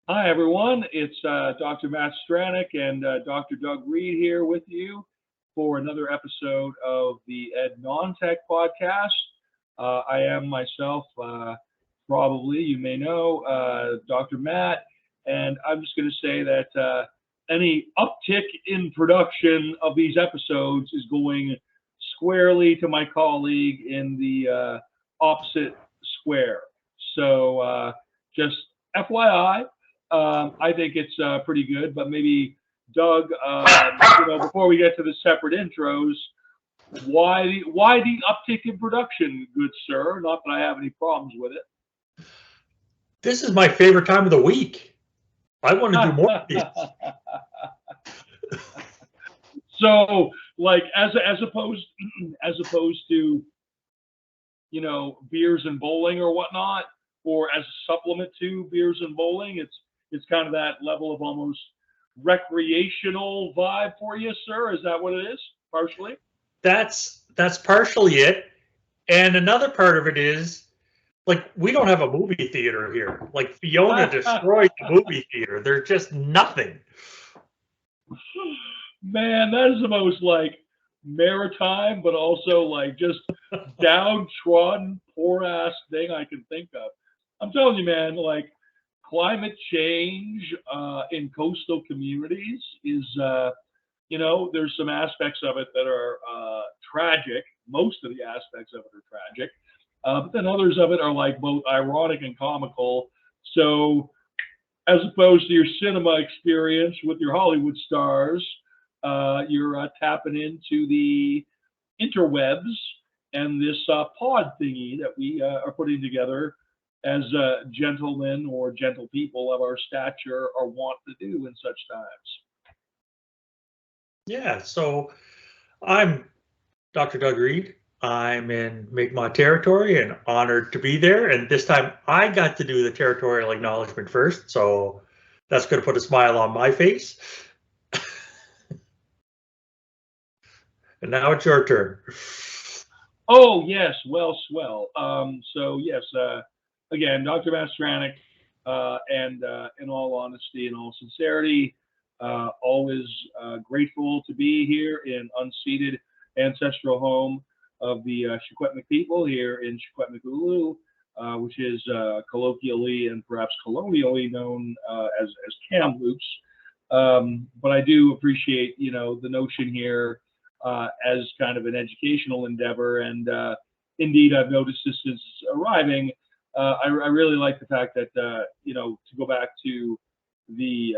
Hi, everyone. It's Dr. Matt Stranik and Dr. Doug Reed here with you for another episode of the Ed Non-Tech podcast. I am myself, probably, you may know, Dr. Matt, and I'm just going to say that any uptick in production of these episodes is going squarely to my colleague in the opposite square. So just FYI, I think it's pretty good, but maybe Doug, before we get to the separate intros, why the uptick in production, good sir? Not that I have any problems with This is my favorite time of the week. I want to do more of these. it. So, like, as opposed as opposed to beers and bowling or whatnot, or as a supplement to beers and bowling, it's kind of that level of almost recreational vibe for you, sir. Is that what it is? Partially. That's partially it. And another part of it is like we don't have a movie theater here. Like Fiona destroyed the movie theater. There's just nothing. Man, that is the most like maritime, but also like just downtrodden, poor ass thing I can think of. I'm telling you, man, like climate change in coastal communities is, there's some aspects of it that are tragic. Most of the aspects of it are tragic, but then others of it are like both ironic and comical. So, as opposed to your cinema experience with your Hollywood stars, you're tapping into the interwebs and this pod thingy that we are putting together as gentlemen or gentle people of our stature are wont to do in such times. Yeah. So I'm Dr. Doug Reed. I'm in Mi'kmaq territory and honored to be there. And this time I got to do the territorial acknowledgement first. So that's going to put a smile on my face. And now it's your turn. Oh yes, well, swell. So yes, again, Dr. Mastranic, and in all honesty and all sincerity, always grateful to be here in unceded ancestral home of the Secwepemc people here in Secwepemc, which is colloquially and perhaps colonially known as Kamloops. But I do appreciate, the notion here as kind of an educational endeavor. And indeed, I've noticed this since arriving. I really like the fact that, to go back to the,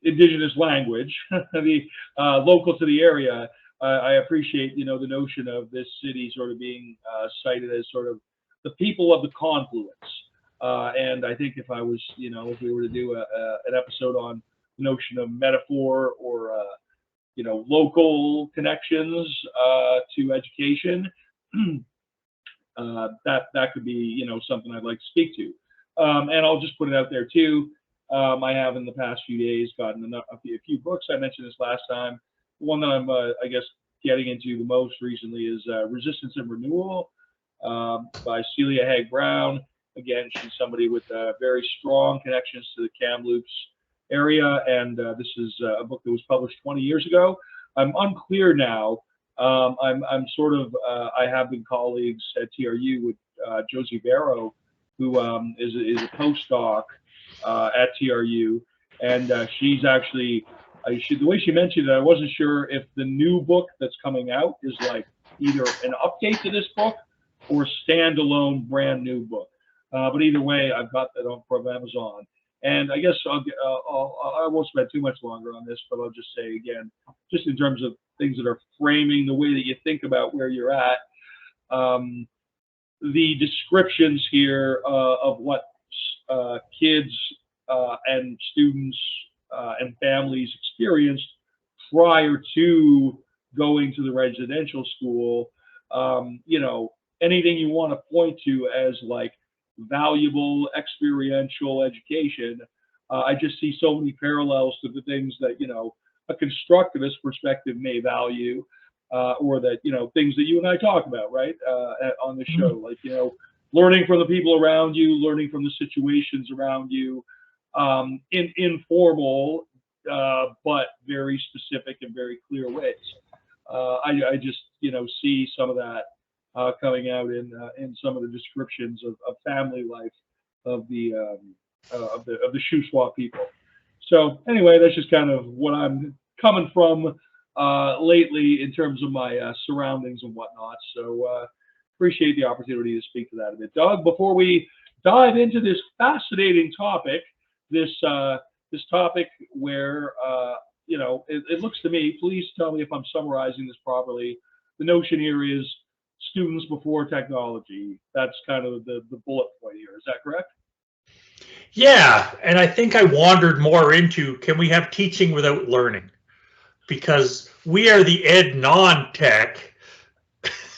indigenous language, the local to the area, I appreciate, the notion of this city sort of being cited as sort of the people of the confluence. And I think if I was, if we were to do an episode on the notion of metaphor or local connections to education, that could be something I'd like to speak to. And I'll just put it out there too. I have in the past few days gotten a few books. I mentioned this last time. The one that I'm, I guess, getting into the most recently is Resistance and Renewal by Celia Haig Brown. Again, she's somebody with very strong connections to the Kamloops area, and this is a book that was published 20 years ago. I'm unclear now. I'm sort of I have been colleagues at TRU with Josie Barrow, who is a postdoc at TRU, and she's actually the way she mentioned it, I wasn't sure if the new book that's coming out is like either an update to this book or a standalone brand new book. But either way, I've got that on from Amazon. And I guess I won't spend too much longer on this, but I'll just say again, just in terms of things that are framing the way that you think about where you're at, the descriptions here of what kids and students and families experienced prior to going to the residential school, anything you want to point to as like valuable experiential education, I just see so many parallels to the things that a constructivist perspective may value, or that things that you and I talk about, right, on the show, like learning from the people around you, learning from the situations around you, in informal but very specific and very clear ways. I just see some of that coming out in some of the descriptions of family life of the shoe swap people. So anyway, that's just kind of what I'm coming from lately in terms of my surroundings and whatnot. So appreciate the opportunity to speak to that a bit, Doug. Before we dive into this fascinating topic, this this topic where it looks to me. Please tell me if I'm summarizing this properly. The notion here is students before technology. That's kind of the bullet point here. Is that correct? Yeah, and I think I wandered more into, can we have teaching without learning? Because we are the ed non-tech,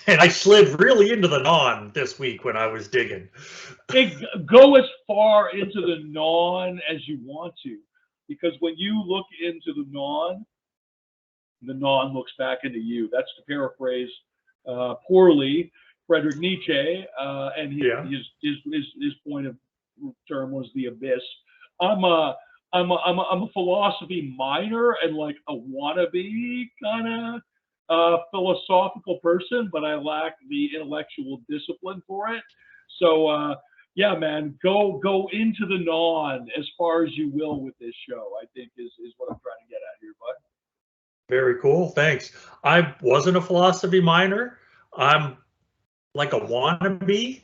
and I slid really into the non this week when I was digging. Go as far into the non as you want to, because when you look into the non looks back into you. That's to paraphrase poorly Friedrich Nietzsche, and his point of term was the abyss. I'm a philosophy minor and like a wannabe kind of philosophical person, but I lack the intellectual discipline for it. So yeah, man, go into the non as far as you will with this show. I think is what I'm trying to get at here, bud. Very cool. Thanks. I wasn't a philosophy minor. I'm like a wannabe.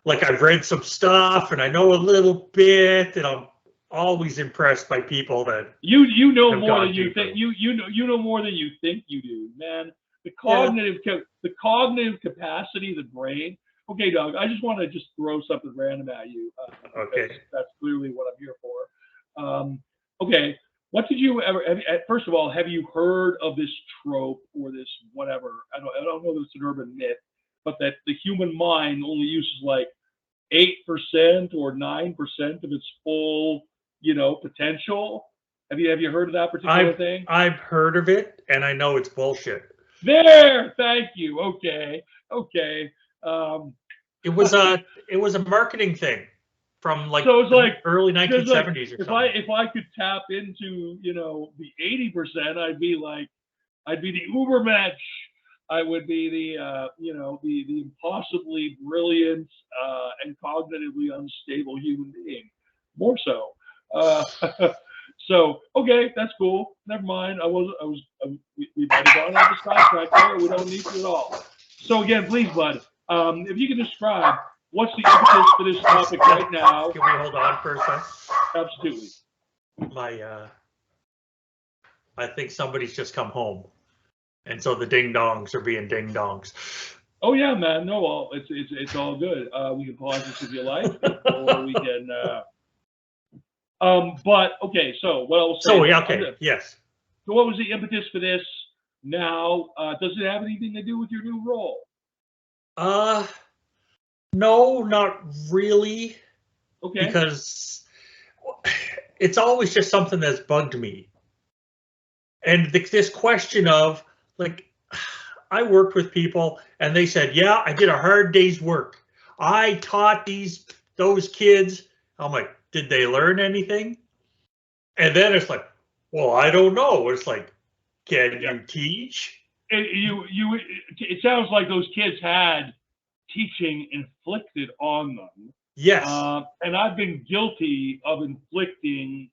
Like I've read some stuff and I know a little bit, and I'm always impressed by people that you know more than you think. You know more than you think you do, man. The cognitive capacity of the brain. Okay, Doug, I just want to just throw something random at you. Okay. That's clearly what I'm here for. Okay, what did you ever? First of all, have you heard of this trope or this whatever? I don't know if it's an urban myth, but that the human mind only uses like 8% or 9% of its full, potential. Have you heard of that particular thing? I've heard of it, and I know it's bullshit. There, thank you. Okay. It was a marketing thing from like so it's like early 1970s like, or something. If I could tap into the 80%, I'd be the Ubermensch. I would be the impossibly brilliant and cognitively unstable human being. More so. So okay, that's cool. Never mind. We might have gone off the sidetrack there. We don't need to at all. So again, please, bud, if you can describe what's the impetus for this topic right now. Can we hold on for a sec? Absolutely. I think somebody's just come home. And so the ding dongs are being ding dongs. Oh yeah, man. No, well, it's all good. We can pause this if you like, or we can. But okay, so what else? So okay, yes. So what was the impetus for this? Now, does it have anything to do with your new role? No, not really. Okay. Because it's always just something that's bugged me. And this question of, like, I worked with people and they said, yeah, I did a hard day's work. I taught those kids. I'm like, did they learn anything? And then it's like, well, I don't know. It's like, can you teach? It sounds like those kids had teaching inflicted on them. Yes. And I've been guilty of inflicting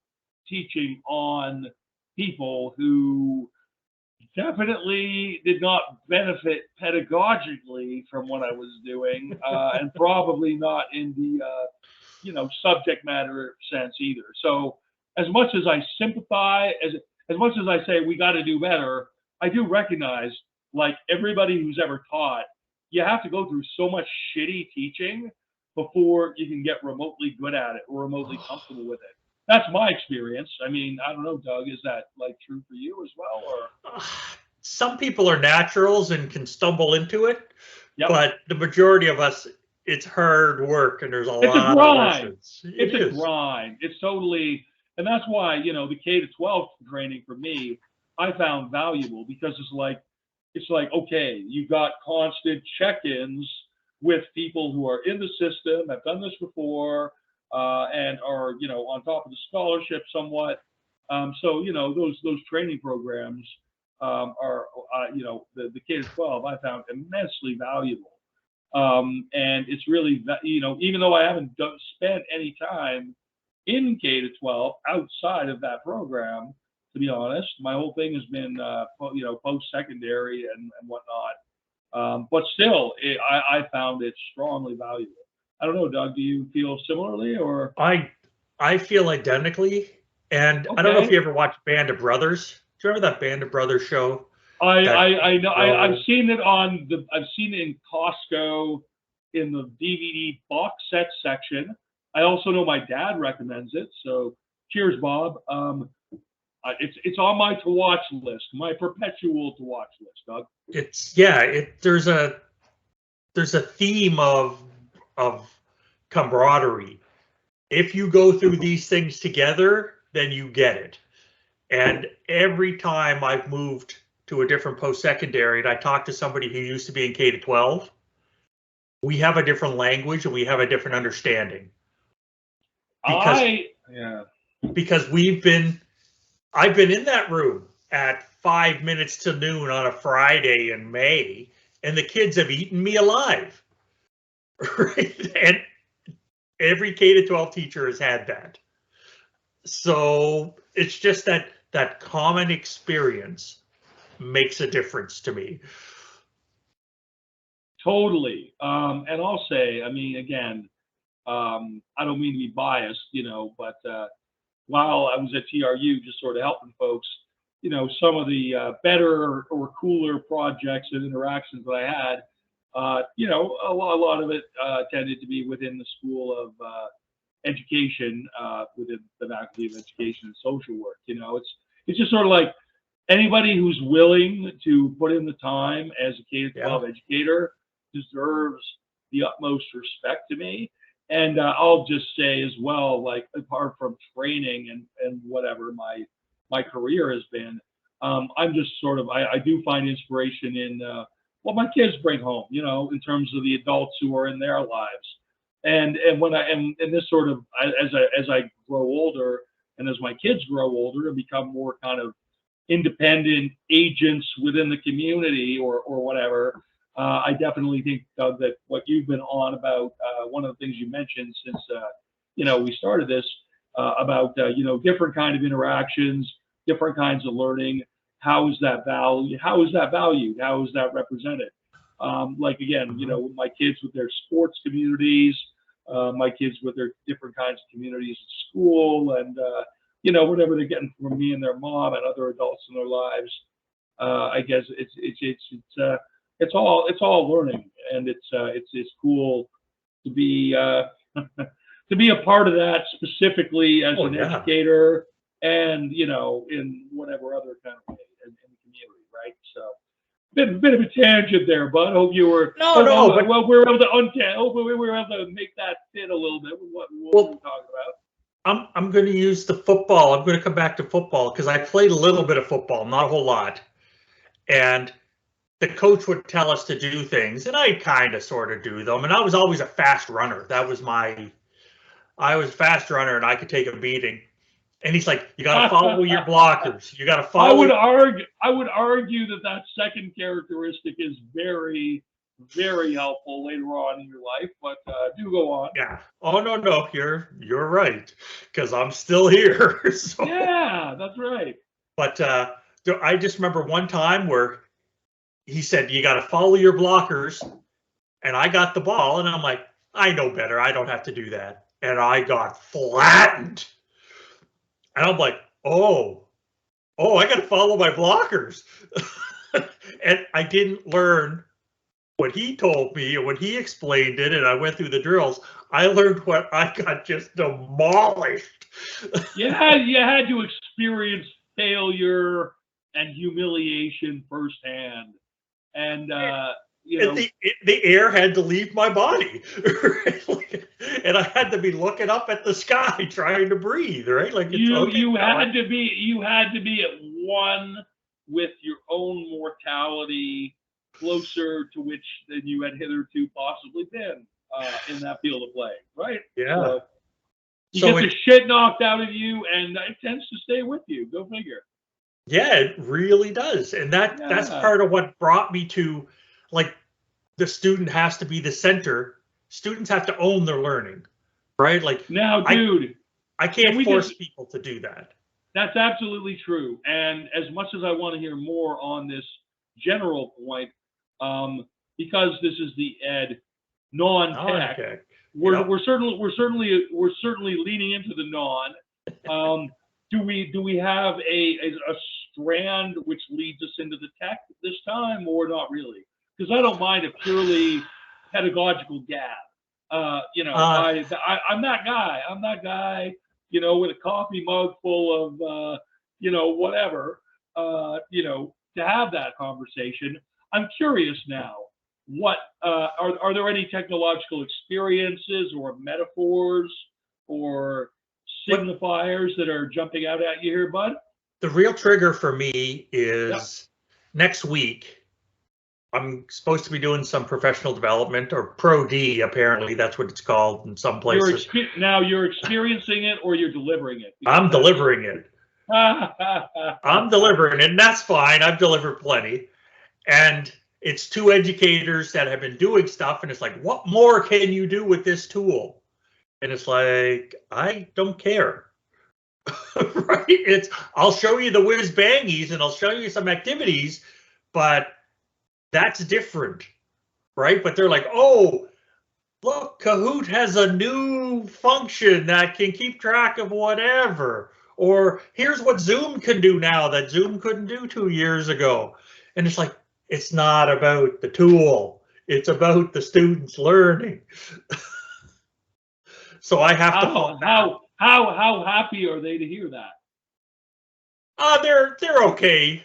teaching on people who definitely did not benefit pedagogically from what I was doing, and probably not in the subject matter sense either. So as much as I sympathize, as much as I say we got to do better, I do recognize, like everybody who's ever taught, you have to go through so much shitty teaching before you can get remotely good at it or remotely comfortable with it. That's my experience. I mean, I don't know, Doug, is that like true for you as well? Or some people are naturals and can stumble into it, yep. But the majority of us, it's hard work and there's a lot of lessons. It's a grind. It's totally, and that's why, the K-12 training for me, I found valuable, because it's like, okay, you got constant check-ins with people who are in the system, have done this before, and are, on top of the scholarship somewhat. So, those training programs are, the K-12 I found immensely valuable. And it's really, even though I haven't spent any time in K-12 outside of that program, to be honest, my whole thing has been, post-secondary and whatnot. But still, I found it strongly valuable. I don't know, Doug, do you feel similarly, or? I feel identically. And Okay. I don't know if you ever watched Band of Brothers. Do you remember that Band of Brothers show? I know. I've seen it I've seen it in Costco in the DVD box set section. I also know my dad recommends it. So cheers, Bob. It's on my to watch list, my perpetual to watch list, Doug. There's a theme of camaraderie. If you go through these things together, then you get it. And every time I've moved to a different post-secondary and I talk to somebody who used to be in K-12, we have a different language and we have a different understanding. Because I've been in that room at 5 minutes to noon on a Friday in May, and the kids have eaten me alive. Right? And every K-12 teacher has had that. So it's just that common experience makes a difference to me. Totally. And I'll say, I mean, again, I don't mean to be biased, but while I was at TRU just sort of helping folks, some of the better or cooler projects and interactions that I had, a lot of it tended to be within the School of Education, within the Faculty of Education and Social Work. It's just sort of like anybody who's willing to put in the time as a K-12 educator deserves the utmost respect to me. And I'll just say as well, like, apart from training and whatever my career has been, I'm just sort of, I do find inspiration in what my kids bring home, in terms of the adults who are in their lives. And when and this sort of, as I grow older and as my kids grow older and become more kind of independent agents within the community or whatever, I definitely think, Doug, that what you've been on about, one of the things you mentioned since, we started this, about, different kind of interactions, different kinds of learning. How is that valued? How is that valued? How is that represented? Like, again, my kids with their sports communities, my kids with their different kinds of communities at school, and, whatever they're getting from me and their mom and other adults in their lives. I guess it's all learning, and it's cool to be to be a part of that, specifically as an educator, and in whatever other kind of way in the community, right? So, bit of a tangent there, bud. Hope you were well. We were able to make that fit a little bit with what we were talking about. I'm going to use the football. I'm going to come back to football because I played a little bit of football, not a whole lot, and the coach would tell us to do things, and I kind of sort of do them. And I was always a fast runner. I was a fast runner, and I could take a beating. And he's like, "You got to follow your blockers. You got to follow." I would argue that second characteristic is very, very helpful later on in your life. But do go on. Yeah. Oh no, you're right, because I'm still here. So. Yeah, that's right. But I just remember one time where he said, "You got to follow your blockers," and I got the ball, and I'm like, "I know better. I don't have to do that." And I got flattened. And I'm like, oh, I got to follow my blockers. And I didn't learn what he told me and when he explained it, and I went through the drills. I learned what I got just demolished. You had to experience failure and humiliation firsthand. And, the air had to leave my body. And I had to be looking up at the sky trying to breathe, right? Like you had to be at one with your own mortality closer to which than you had hitherto possibly been in that field of play, right? Yeah. So you So get the shit knocked out of you, and it tends to stay with you. Go figure. yeah, it really does. And that's Yeah. part of what brought me to, like, the student has to be the center. Students have to own their learning, right? Like, Now, dude, I can can't we force just? people to do that. That's absolutely true. And as much as I want to hear more on this general point, because this is the ed non-tech, Non-tech. we're Yep. we're certainly leaning into the non. Do we have a strand which leads us into the tech this time, or not really? Because I don't mind a purely pedagogical gap. I'm that guy. I'm that guy. With a coffee mug full of whatever. To have that conversation. I'm curious now. What are there any technological experiences or metaphors or signifiers that are jumping out at you here, bud? The real trigger for me is next week. I'm supposed to be doing some professional development, or Pro D, apparently that's what it's called in some places. Now you're experiencing it or you're delivering it? I'm delivering it. I'm delivering it, and that's fine. I've delivered plenty. And it's two educators that have been doing stuff, and it's like, what more can you do with this tool? And it's like, I don't care. Right? I'll show you the whiz bangies and I'll show you some activities, but that's different, right? But they're like, oh, look, Kahoot has a new function that can keep track of whatever. Or here's what Zoom can do now that Zoom couldn't do 2 years ago. And it's like, it's not about the tool. It's about the students learning. So I have to how happy are they to hear that? They're okay.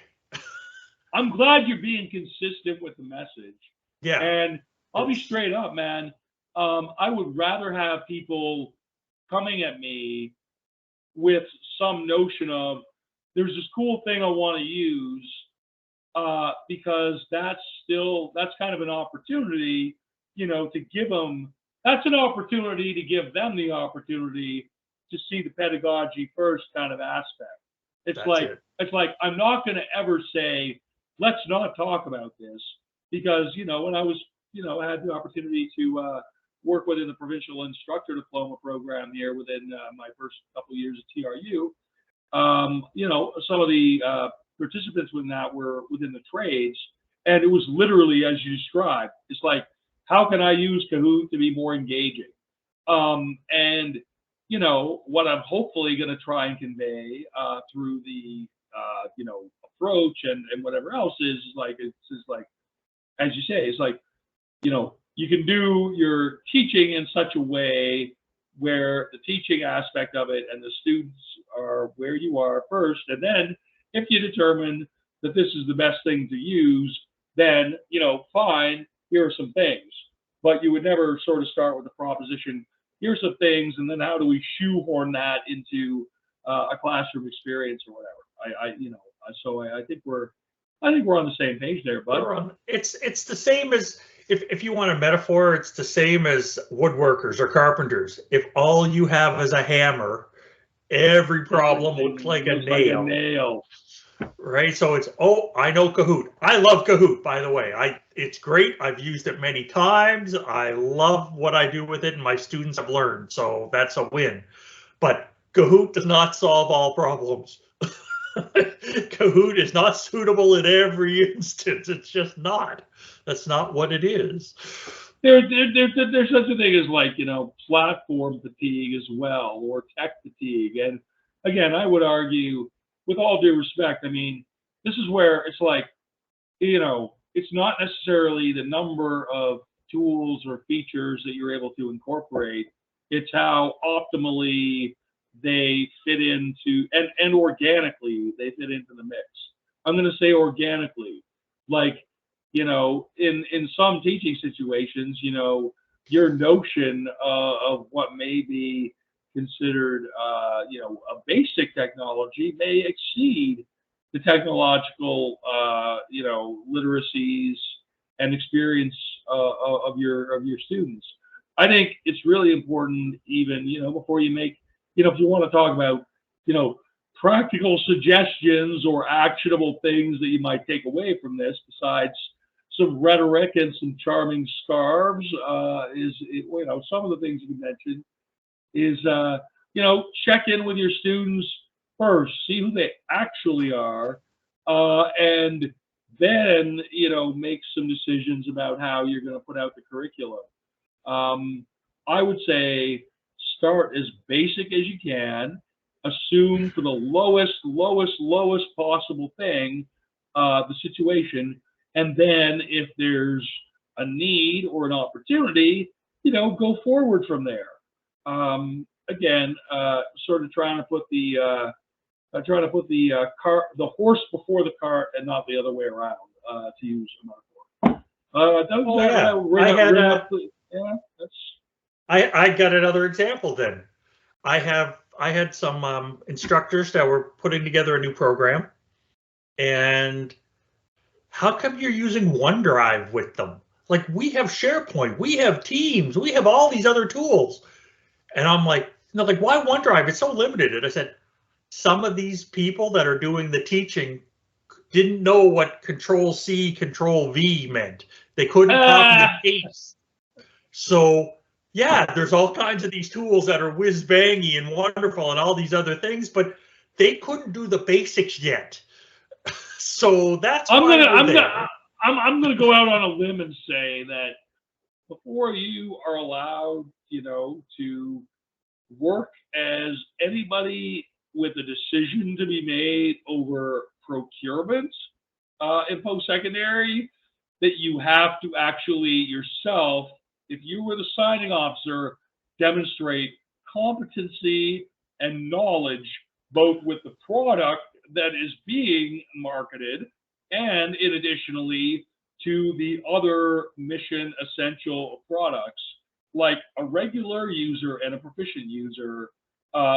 I'm glad you're being consistent with the message. Yeah. And I'll be straight up, man. I would rather have people coming at me with some notion of there's this cool thing I want to use because that's kind of an opportunity, to give them. That's an opportunity to give them the opportunity to see the pedagogy first kind of aspect. It's like I'm not going to ever say, let's not talk about this, because when I was I had the opportunity to work within the provincial instructor diploma program here within my first couple of years at TRU. Some of the participants within that were within the trades, and it was literally as you described. It's like, how can I use Kahoot to be more engaging? And what I'm hopefully going to try and convey through the approach and whatever else is like, it's just like, as you say, it's like, you can do your teaching in such a way where the teaching aspect of it and the students are where you are first, and then if you determine that this is the best thing to use, then fine, here are some things. But you would never sort of start with the proposition, here's some things, and then how do we shoehorn that into a classroom experience or whatever. So I think we're on the same page there, bud. It's the same as, if you want a metaphor, it's the same as woodworkers or carpenters. If all you have is a hammer, every problem looks like a nail. Right? So it's, I know Kahoot. I love Kahoot, by the way. It's great. I've used it many times. I love what I do with it, and my students have learned. So that's a win. But Kahoot does not solve all problems. Kahoot is not suitable in every instance. It's just not. That's not what it is. There's such a thing as platform fatigue as well, or tech fatigue. And again, I would argue, with all due respect, I mean, this is where it's like, it's not necessarily the number of tools or features that you're able to incorporate. It's how optimally they fit into, and organically they fit into the mix. I'm going to say organically, like, in some teaching situations, your notion of what may be considered, a basic technology may exceed the technological, literacies and experience of your students. I think it's really important, even, before you make, if you want to talk about, practical suggestions or actionable things that you might take away from this, besides some rhetoric and some charming scarves, some of the things you mentioned is, check in with your students first, see who they actually are, and then, make some decisions about how you're going to put out the curriculum. I would say start as basic as you can, assume for the lowest possible thing, the situation, and then if there's a need or an opportunity, go forward from there. Again, sort of trying to put the the horse before the cart and not the other way around, to use a metaphor. I got another example then. I had some instructors that were putting together a new program, and how come you're using OneDrive with them? Like, we have SharePoint, we have Teams, we have all these other tools. And I'm like, why OneDrive? It's so limited. And I said, some of these people that are doing the teaching didn't know what Control-C, Control-V meant. They couldn't copy and paste. So yeah, there's all kinds of these tools that are whiz-bangy and wonderful and all these other things, but they couldn't do the basics yet. So that's I'm gonna go out on a limb and say that before you are allowed, to work as anybody with a decision to be made over procurement in post-secondary, that you have to actually yourself, if you were the signing officer, demonstrate competency and knowledge both with the product that is being marketed and in additionally to the other mission essential products, like a regular user and a proficient user,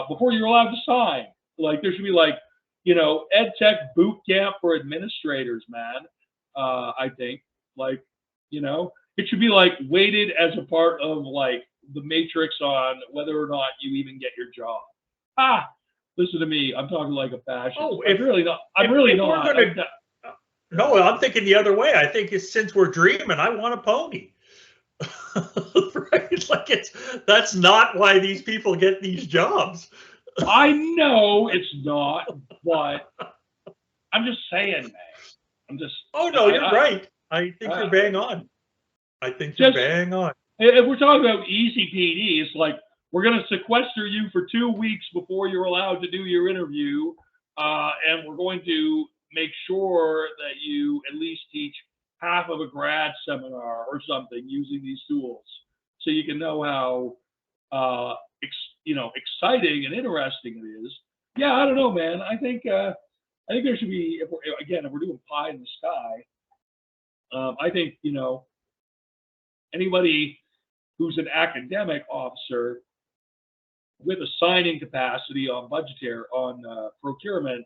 before you're allowed to sign. Like, there should be ed tech boot camp for administrators, man. I think, it should be weighted as a part of the matrix on whether or not you even get your job. Listen to me. I'm talking like a fascist. Oh, I'm really not. No, I'm thinking the other way. I think since we're dreaming, I want a pony. Right? That's not why these people get these jobs. I know it's not, but I'm just saying, man. Oh no, you're right. I think you're bang on. I think you're bang on. If we're talking about easy PD, it's like, we're going to sequester you for 2 weeks before you're allowed to do your interview, and we're going to make sure that you at least teach half of a grad seminar or something using these tools, so you can know how exciting and interesting it is. Yeah, I don't know, man. I think there should be, if we're doing pie in the sky, I think anybody who's an academic officer with a signing capacity on procurement,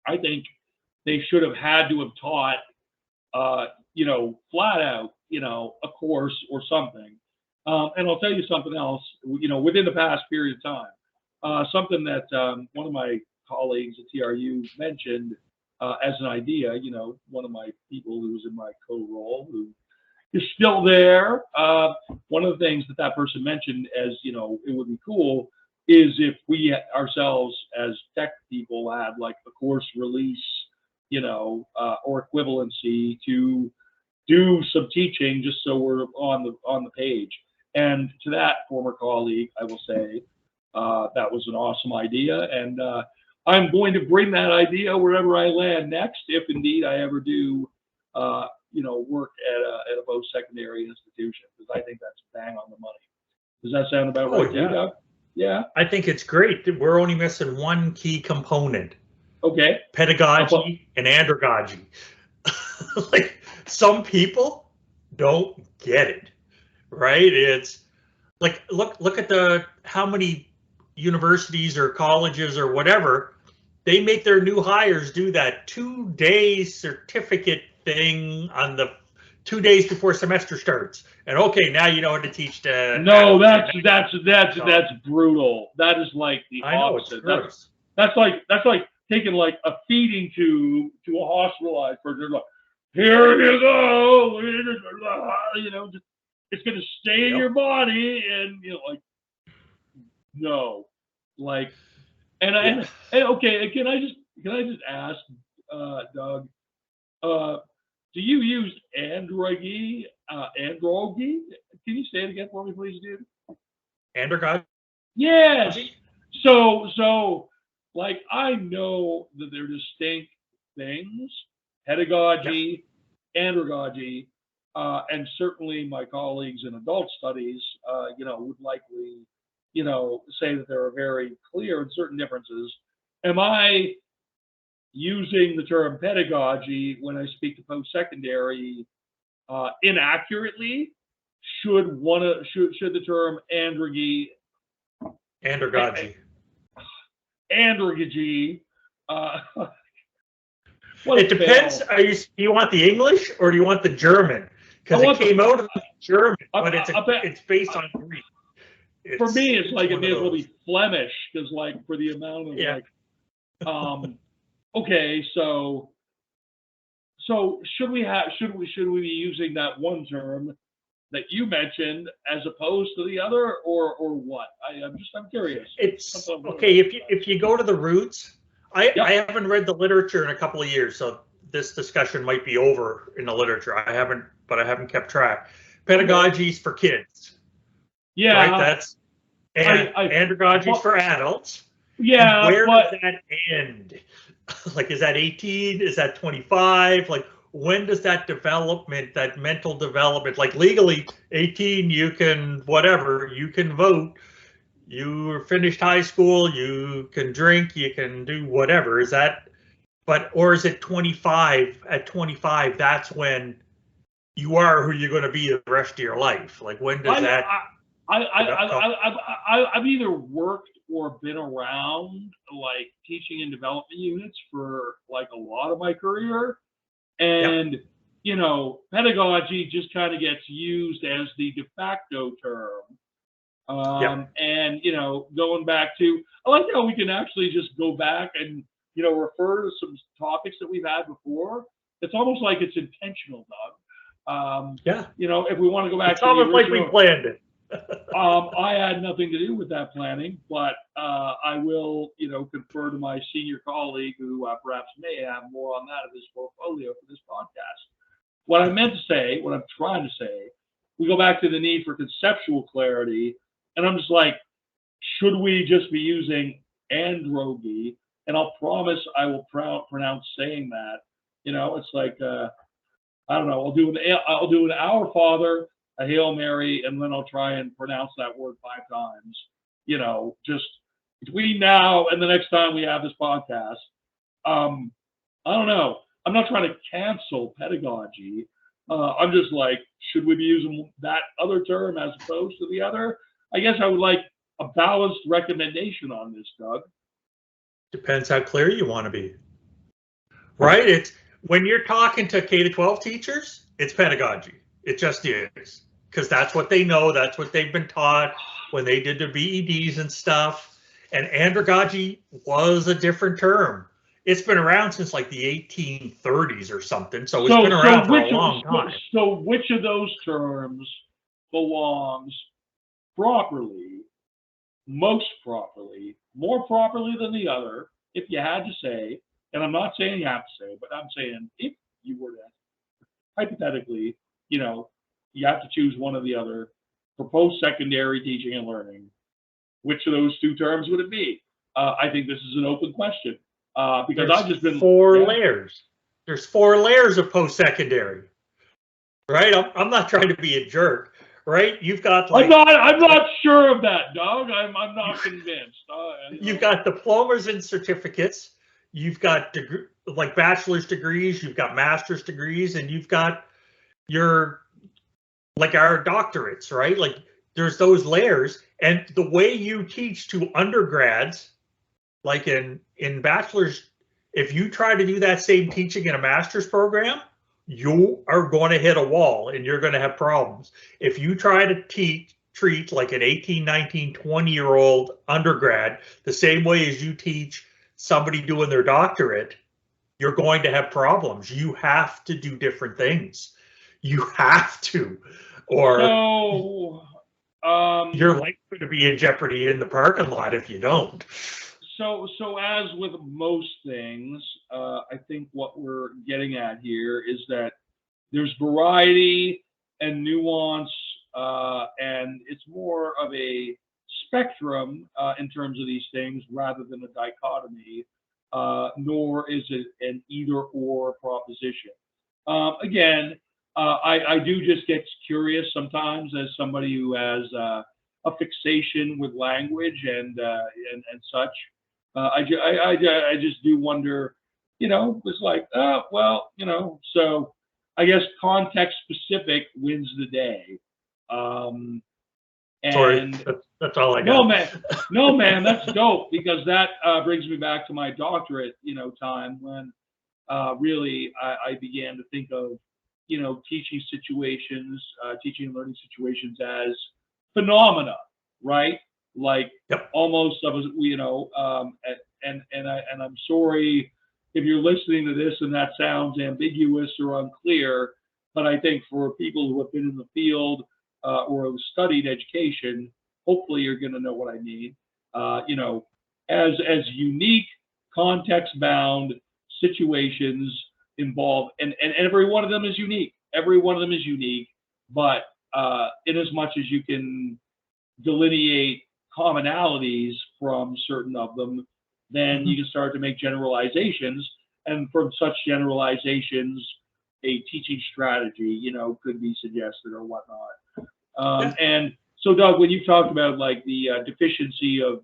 I think they should have had to have taught, flat out, a course or something. And I'll tell you something else, within the past period of time, something that one of my colleagues at TRU mentioned as an idea, one of my people who's in my co-role, who is still there. One of the things that person mentioned, as it would be cool, is if we ourselves as tech people had a course release, or equivalency to do some teaching, just so we're on the page. And to that former colleague, I will say that was an awesome idea, and I'm going to bring that idea wherever I land next, if indeed I ever do. Work at a post-secondary institution, because I think that's bang on the money. Does that sound about right? Yeah. Yeah. I think it's great. We're only missing one key component. Okay. Pedagogy and andragogy. Some people don't get it, right? It's look at how many universities or colleges or whatever, they make their new hires do that 2-day certificate thing on the 2 days before semester starts. And okay, now you know how to teach the. No, that's brutal. That is like the I know, it's opposite. gross. That's like taking like a feeding tube to a hospitalized person. Like, here you go, you know, just, it's gonna stay in your body, and you know, like, no, like, and okay, can I just ask, Doug, do you use androgy? Androgy? Can you say it again for me, please, dude? Androgy? Yes. So, like, I know that they're distinct things, pedagogy, andragogy, and certainly my colleagues in adult studies, you know, would likely, you know, say that there are very clear and certain differences. Am I using the term pedagogy when I speak to post-secondary inaccurately? Should the term androgy it depends. Do you want the English or do you want the German? Because it came out of the German, but it's based on Greek. For me, it's like it may as well be Flemish, because like for the amount of like, okay, so should we be using that one term that you mentioned as opposed to the other, or what? I'm curious. It's okay if you go to the roots. I haven't read the literature in a couple of years, so this discussion might be over in the literature. I haven't kept track. Pedagogy's for kids. Yeah. Right? That's andragogy's for adults. Yeah. And where does that end? Like, is that 18? Is that 25? Like, when does that development, that mental development, like legally 18, you can whatever, you can vote, you finished high school, you can drink, you can do whatever. Is that, or is it 25? At 25, that's when you are who you're going to be the rest of your life. Like, when does that? I've either worked or been around like teaching and development units for like a lot of my career. And, you know, pedagogy just kind of gets used as the de facto term. And, you know, going back to, I like how we can actually just go back and, you know, refer to some topics that we've had before. It's almost like it's intentional, Doug. You know, if we want to go back to the original, like we planned it. I had nothing to do with that planning, but I will, you know, confer to my senior colleague who perhaps may have more on that of his portfolio for this podcast. What I meant to say, what I'm trying to say, we go back to the need for conceptual clarity, and I'm just like, should we just be using androgy? And I'll promise I will pronounce saying that. You know, it's like I don't know. I'll do an Our Father, a Hail Mary, and then I'll try and pronounce that word 5 times, you know, just between now and the next time we have this podcast. I don't know. I'm not trying to cancel pedagogy. I'm just like, should we be using that other term as opposed to the other? I guess I would like a balanced recommendation on this, Doug. Depends how clear you want to be. Right? It's when you're talking to K-12 teachers, it's pedagogy. It just is, because that's what they know. That's what they've been taught when they did their BEDs and stuff. And andragogy was a different term. It's been around since like the 1830s or something. So it's been around for a long time. So which of those terms belongs properly, most properly, more properly than the other, if you had to say, and I'm not saying you have to say, but I'm saying if you were to, hypothetically, you know, you have to choose one or the other for post-secondary teaching and learning, which of those 2 terms would it be? I think this is an open question because I've just been 4 layers. There's 4 layers of post-secondary, right? I'm not trying to be a jerk, right? You've got like I'm not sure of that, Doug. I'm not convinced. You've got diplomas and certificates. You've got like bachelor's degrees. You've got master's degrees, and you've got your like our doctorates, right? Like there's those layers, and the way you teach to undergrads, like in bachelor's, if you try to do that same teaching in a master's program, you are going to hit a wall and you're going to have problems. If you try to treat like an 18, 19, 20-year-old undergrad the same way as you teach somebody doing their doctorate, you're going to have problems. You have to do different things. You have to, or So, your life's going to be in jeopardy in the parking lot if you don't. so as with most things, I think what we're getting at here is that there's variety and nuance, and it's more of a spectrum in terms of these things rather than a dichotomy, nor is it an either or proposition. Again, I do just get curious sometimes as somebody who has a fixation with language and such. I just do wonder, it's like, oh, well, so I guess context specific wins the day. Sorry, And that's all I got. no, man, that's dope, because that brings me back to my doctorate, time when really I began to think of, teaching situations, teaching and learning situations as phenomena, right? Like Yep. almost of, and I'm sorry if you're listening to this and that sounds ambiguous or unclear, but I think for people who have been in the field or have studied education, hopefully you're going to know what I mean. As unique, context-bound situations involve, and every one of them is unique. Every one of them is unique, but in as much as you can delineate commonalities from certain of them, then you can start to make generalizations, and from such generalizations, a teaching strategy, could be suggested or whatnot. And so, Doug, when you talked about like the deficiency of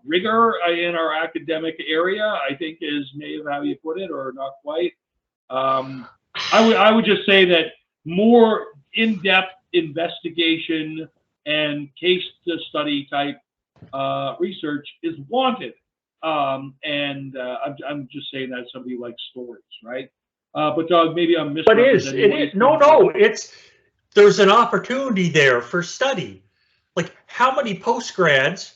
rigor in our academic area, I think is maybe how you put it, or not quite. I would just say that more in-depth investigation and case study type research is wanted. And I'm just saying that somebody likes stories, right? But Doug, maybe I'm misrepresenting. But it is. No, there's an opportunity there for study. Like, how many postgrads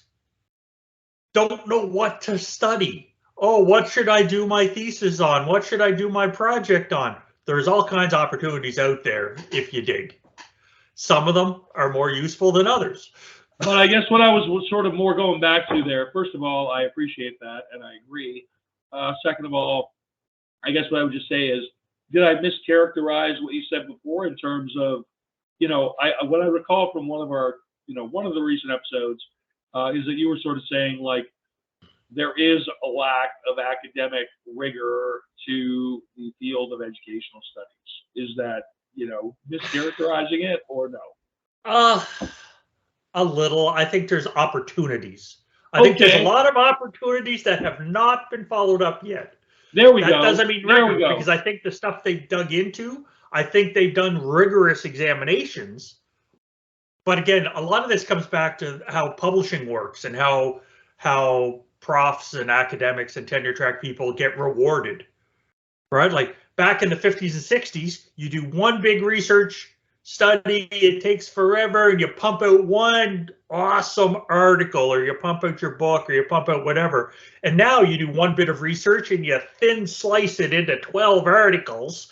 don't know what to study? Oh, what should I do my thesis on? What should I do my project on? There's all kinds of opportunities out there if you dig. Some of them are more useful than others. But I guess what I was sort of more going back to there, first of all, I appreciate that and I agree. Second of all, I guess what I would just say is, did I mischaracterize what you said before in terms of, what I recall from one of our, one of the recent episodes is that you were sort of saying like, there is a lack of academic rigor to the field of educational studies. Is that, mischaracterizing it or no? A little. I think there's opportunities. I think there's a lot of opportunities that have not been followed up yet. There we go. That doesn't mean rigor, because I think the stuff they've dug into, I think they've done rigorous examinations. But again, a lot of this comes back to how publishing works and how profs and academics and tenure track people get rewarded, right? Like back in the 50s and 60s, you do one big research study, it takes forever, and you pump out one awesome article, or you pump out your book, or you pump out whatever. And now you do one bit of research and you thin slice it into 12 articles.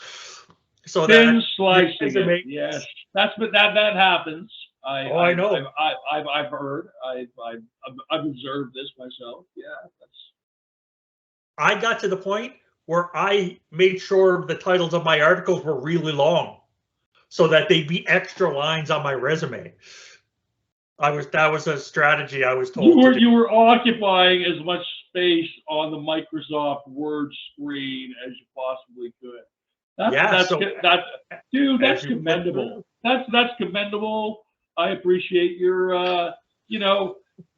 So thin slicing it, yes. That happens. I know. I've heard. I've observed this myself. Yeah, I got to the point where I made sure the titles of my articles were really long, so that they'd be extra lines on my resume. That was a strategy I was told. You were occupying as much space on the Microsoft Word screen as you possibly could. That's commendable. That's commendable. I appreciate your,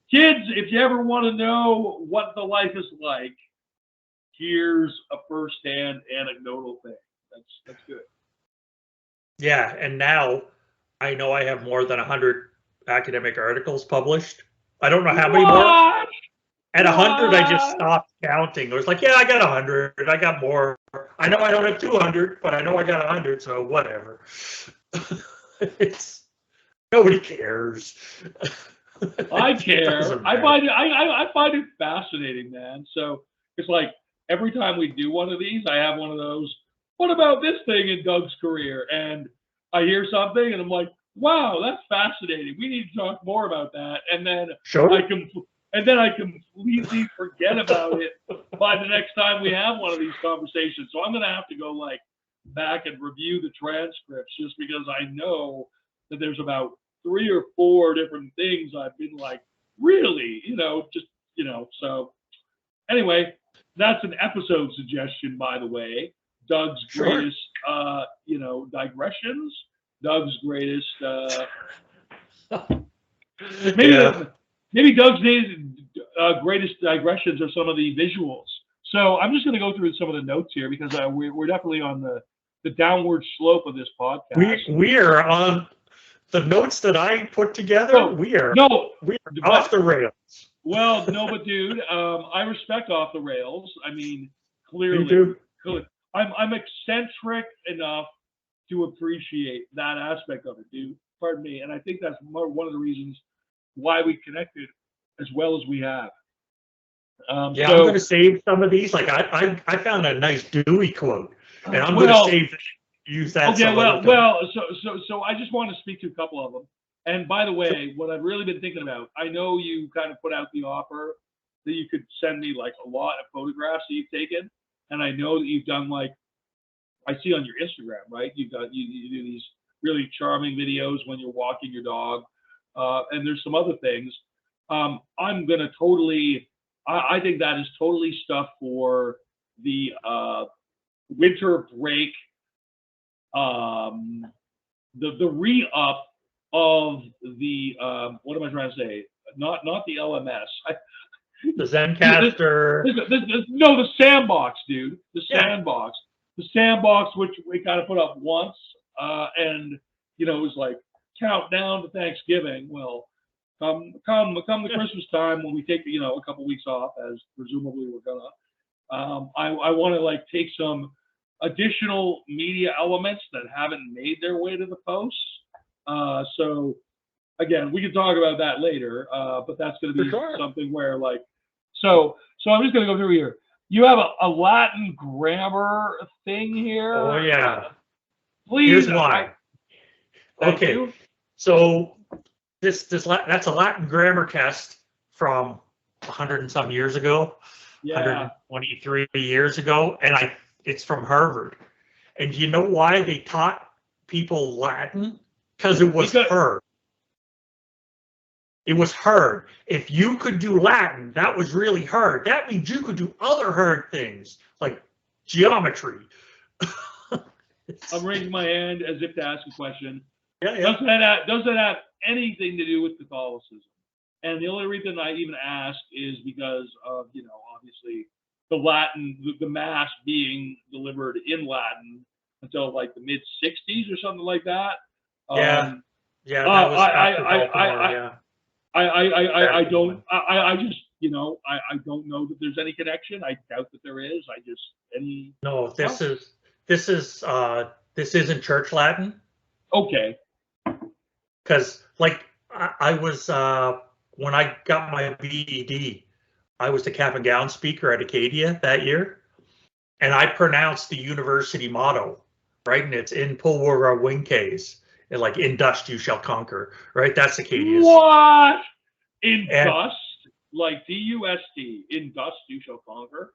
kids, if you ever want to know what the life is like, here's a firsthand anecdotal thing. That's good. Yeah, and now I know I have more than 100 academic articles published. I don't know how many more. At 100, I just stopped counting. It was like, yeah, I got 100. I got more. I know I don't have 200, but I know I got 100, so whatever. It's nobody cares. I It care. doesn't I matter. find it. I find it fascinating, man. So it's like every time we do one of these, I have one of those. What about this thing in Doug's career? And I hear something, and I'm like, wow, that's fascinating. We need to talk more about that. And then Sure. I completely forget about it by the next time we have one of these conversations. So I'm gonna have to go like back and review the transcripts just because I know that there's about 3 or 4 different things I've been like, really, just So anyway, that's an episode suggestion, by the way. Doug's Sure. greatest, digressions. Doug's greatest. Maybe Doug's greatest digressions are some of the visuals. So I'm just going to go through some of the notes here because we're definitely on the downward slope of this podcast. We are on the notes that I put together. So, we are off the rails. Well, no, but dude, I respect off the rails. I mean, clearly, You do? I'm eccentric enough to appreciate that aspect of it, dude. Pardon me, and I think that's one of the reasons why we connected as well as we have. I'm going to save some of these. Like I found a nice Dewey quote, and I'm going to use that. Okay, so I just want to speak to a couple of them. And by the way, what I've really been thinking about, I know you kind of put out the offer that you could send me like a lot of photographs that you've taken, and I know that you've done like I see on your Instagram, right? You do these really charming videos when you're walking your dog, and there's some other things. I'm gonna totally. I think that is totally stuff for the winter break. The re-up of the what am I trying to say? Not the LMS. The Zencaster. No, the Sandbox, dude. The Sandbox. The Sandbox, which we kind of put up once, and it was like countdown to Thanksgiving. Well, come the Christmas time when we take a couple weeks off, as presumably we're gonna. I want to like take some additional media elements that haven't made their way to the posts. So again, we can talk about that later, but that's going to be something where like, so I'm just going to go through here. You have a Latin grammar thing here. Oh yeah. Please. Here's why. Okay. So that's a Latin grammar test from 100 and some years ago. Yeah. 123 years ago, and it's from Harvard. And you know why they taught people Latin? Because it was hard. It was hard. If you could do Latin, that was really hard. That means you could do other hard things like geometry. I'm raising my hand as if to ask a question. Yeah. Does that have anything to do with Catholicism? And the only reason I even ask is because of, obviously the Latin, the Mass being delivered in Latin until like the mid 60s or something like that. That was after Baltimore, I don't know that there's any connection. I doubt that there is. No, this isn't church Latin. Okay. Because like I was when I got my BED, I was the cap and gown speaker at Acadia that year, and I pronounced the university motto, right? And it's in Pulwara Wing Case. And like in dust you shall conquer, right? That's Acadia's. What? Dust? Like D-U-S-T. In dust you shall conquer?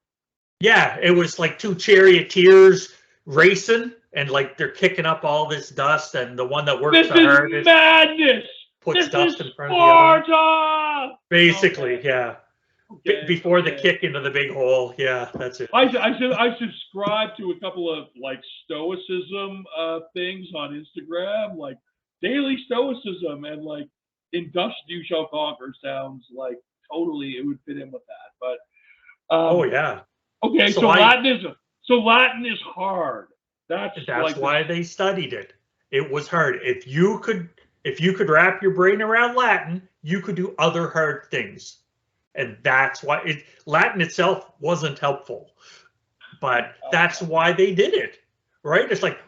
Yeah, it was like two charioteers racing, and like they're kicking up all this dust, and the one that works the hardest. This is madness! Puts dust in front Sparta! of the other. Basically, yeah. Before the kick into the big hole, yeah, that's it. I subscribe to a couple of like stoicism things on Instagram, like daily stoicism, and like in dust you shall conquer sounds like totally it would fit in with that. But oh yeah. Okay, so Latin is hard. That's like why they studied it. It was hard. If you could wrap your brain around Latin, you could do other hard things. And that's why Latin itself wasn't helpful. but that's why they did it, right? It's like,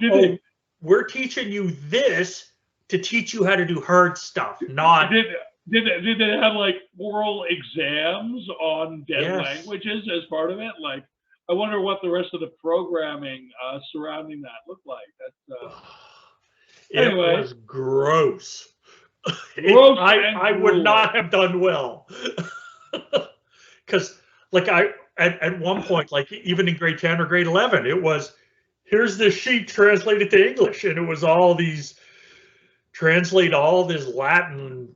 we're teaching you this to teach you how to do hard stuff, not. Did they have like oral exams on dead languages as part of it? Like, I wonder what the rest of the programming surrounding that looked like. Anyway. It was gross. I would not have done well. Because like at one point, like even in grade 10 or grade 11, it was, here's this sheet translated to English, and it was all these, translate all this Latin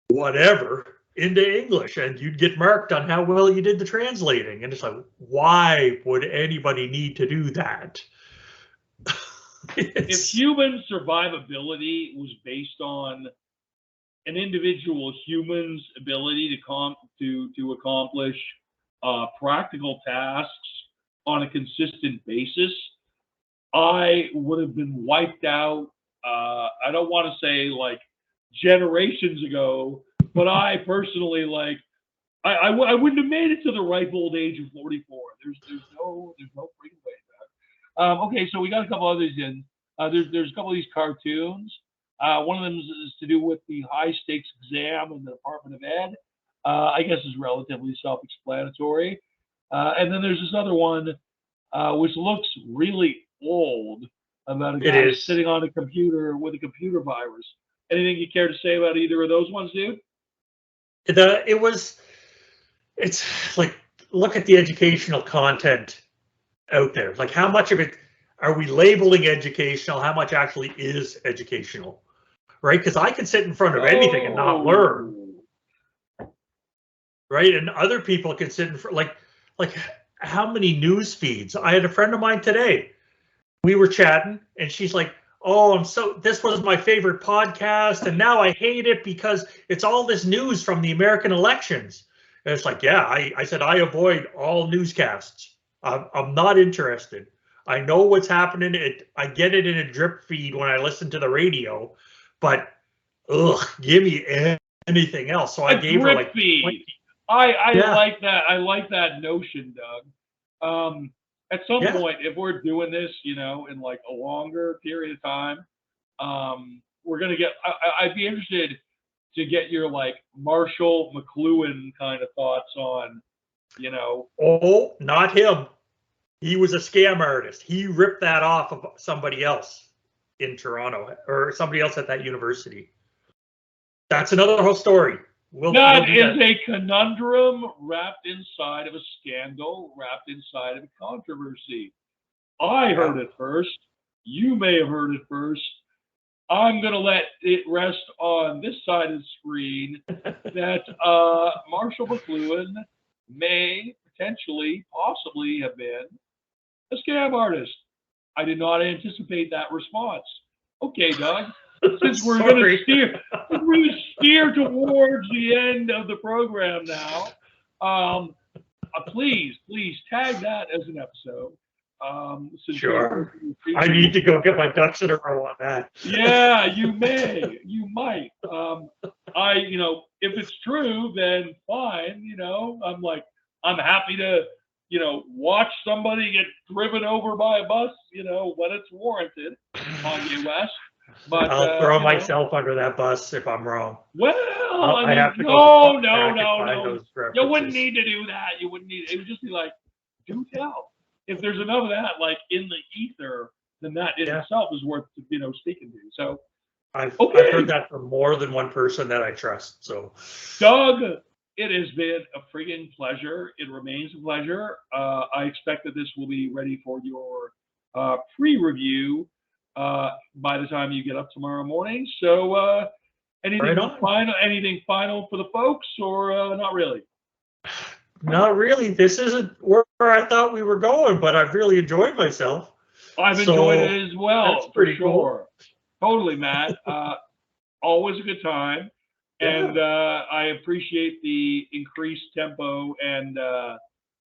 whatever into English, and you'd get marked on how well you did the translating. And it's like, why would anybody need to do that? If human survivability was based on an individual human's ability to accomplish practical tasks on a consistent basis, I would have been wiped out. I don't want to say like generations ago, but I personally, like, I wouldn't have made it to the ripe old age of 44. There's no freaking way back. Okay, so we got a couple others in. There's a couple of these cartoons. One of them is to do with the high stakes exam in the Department of Ed. I guess is relatively self-explanatory. And then there's this other one, which looks really old, about a guy sitting on a computer with a computer virus. Anything you care to say about either of those ones, dude? It's like, look at the educational content out there. Like, how much of it are we labeling educational? How much actually is educational? Right? Because I can sit in front of anything and not learn. Right? And other people can sit in front, like how many news feeds? I had a friend of mine today. We were chatting, and she's like, oh, this was my favorite podcast, and now I hate it because it's all this news from the American elections. And it's like, yeah, I said, I avoid all newscasts. I'm not interested. I know what's happening. I get it in a drip feed when I listen to the radio, but give me anything else. So I gave her like feed. 20. I like that. I like that notion, Doug. At some point, if we're doing this, in like a longer period of time, we're gonna get. I'd be interested to get your like Marshall McLuhan kind of thoughts on, Oh, not him. He was a scam artist. He ripped that off of somebody else in Toronto, or somebody else at that university. That's another whole story. That is a conundrum wrapped inside of a scandal, wrapped inside of a controversy. I heard it first. You may have heard it first. I'm going to let it rest on this side of the screen that Marshall McLuhan may potentially, possibly have been a scam artist. I did not anticipate that response. Okay, Doug. Since we're going to steer towards the end of the program now, please tag that as an episode. Sure. I need to go get my ducks in a row on that. Yeah, you might. If it's true, then fine. I'm happy to, watch somebody get driven over by a bus, when it's warranted. Kanye West. But I'll throw myself under that bus if I'm wrong. Well, I have to no. You wouldn't need to do that. You wouldn't need. It would just be like, do tell. If there's enough of that, like in the ether, then that in itself is worth speaking to. So I've heard that from more than one person that I trust. So, Doug, it has been a friggin' pleasure. It remains a pleasure. I expect that this will be ready for your pre-review by the time you get up tomorrow morning. So anything final for the folks, or not really? Not really. This isn't where I thought we were going, but I've really enjoyed myself. I've enjoyed it as well. That's pretty cool. Totally, Matt. Always a good time. And I appreciate the increased tempo and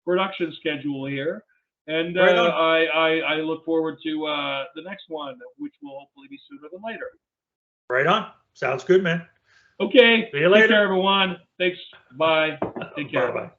production schedule here. And I look forward to the next one, which will hopefully be sooner than later. Right on. Sounds good, man. Okay. See you later. Take care, everyone. Thanks. Bye. Take care. Bye-bye.